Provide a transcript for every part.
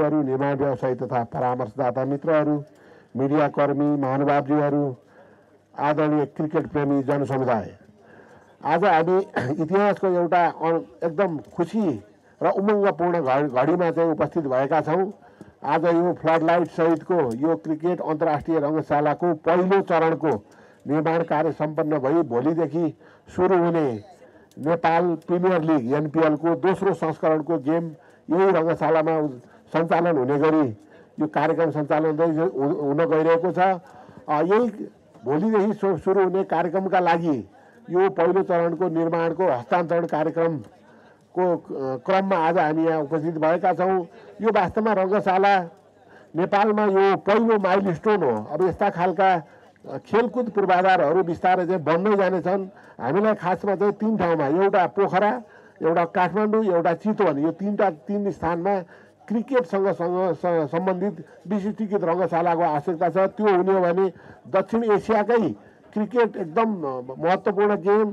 सदस्यहरू, निर्माण व्यवसायी तथा परामर्शदाता मित्रहरू, मिडियाकर्मी, महानुभावजीहरू, आदरणीय क्रिकेट प्रेमी जनसमुदाय, आज हामी इतिहासको एउटा एकदम खुसी र उमङ्गपूर्ण घडीमा चाहिँ उपस्थित भएका छौँ। आज यो फ्लडलाइट सहितको यो क्रिकेट अन्तर्राष्ट्रिय रङ्गशालाको पहिलो चरणको निर्माण कार्य सम्पन्न भई भोलिदेखि सुरु हुने नेपाल प्रिमियर लिग एनपिएलको दोस्रो संस्करणको गेम यही रङ्गशालामा सञ्चालन हुने गरी यो कार्यक्रम सञ्चालन हुन गइरहेको छ। यही भोलिदेखि सुरु हुने कार्यक्रमका लागि यो पहिलो चरणको निर्माणको हस्तान्तरण कार्यक्रमको क्रममा आज हामी यहाँ उपस्थित भएका छौँ। यो वास्तवमा रङ्गशाला नेपालमा यो पहिलो माइलस्टोन हो। अब यस्ता खालका खेलकुद पूर्वाधारहरू बिस्तारै चाहिँ बन्दै जानेछन्। हामीलाई खासमा चाहिँ 3 ठाउँमा, एउटा पोखरा, एउटा काठमाडौँ, एउटा चितवन, यो तीन स्थानमा क्रिकेटसँग सम्बन्धित विशिष्टीकृत रङ्गशालाको आवश्यकता छ। त्यो हुने हो भने दक्षिण एसियाकै क्रिकेट एकदम महत्त्वपूर्ण गेम,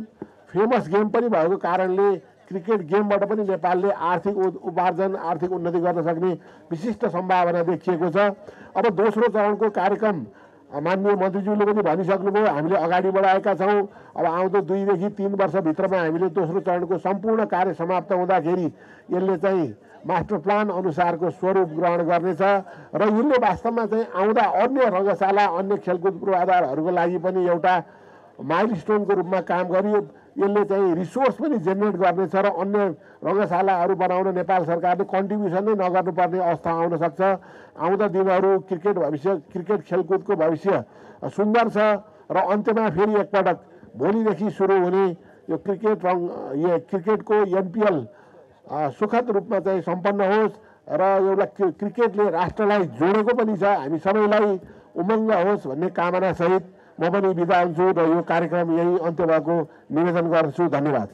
फेमस गेम पनि भएको कारणले क्रिकेट गेमबाट पनि नेपालले आर्थिक उपार्जन, आर्थिक उन्नति गर्न सक्ने विशिष्ट सम्भावना देखिएको छ। अब दोस्रो चरणको कार्यक्रम माननीय मन्त्रीज्यूले पनि भनिसक्नुभयो, हामीले अगाडि बढाएका छौँ। अब आउँदो 2 देखि 3 वर्षभित्रमा हामीले दोस्रो चरणको सम्पूर्ण कार्य समाप्त हुँदाखेरि यसले चाहिँ मास्टर प्लान अनुसारको स्वरूप ग्रहण गर्नेछ र यसले वास्तवमा चाहिँ आउँदा अन्य रङ्गशाला, अन्य खेलकुद पूर्वाधारहरूको लागि पनि एउटा माइलस्टोनको रूपमा काम गरियो। यसले चाहिँ रिसोर्स पनि जेनेरेट गर्नेछ र अन्य रङ्गशालाहरू बनाउन नेपाल सरकारले कन्ट्रिब्युसन नै नगर्नुपर्ने अवस्था आउन सक्छ। आउँदा दिनहरू क्रिकेट खेलकुदको भविष्य सुन्दर छ र अन्त्यमा फेरि एकपटक भोलिदेखि सुरु हुने यो क्रिकेटको एनपिएल सुखद रूपमा चाहिँ सम्पन्न होस् र एउटा क्रिकेटले राष्ट्रलाई जोडेको पनि छ। हामी सबैलाई उमङ्ग होस् भन्ने कामना सहित म पनि बिदा हुन्छु र यो कार्यक्रम यही अन्त्य भएको निवेदन गर्छु। धन्यवाद।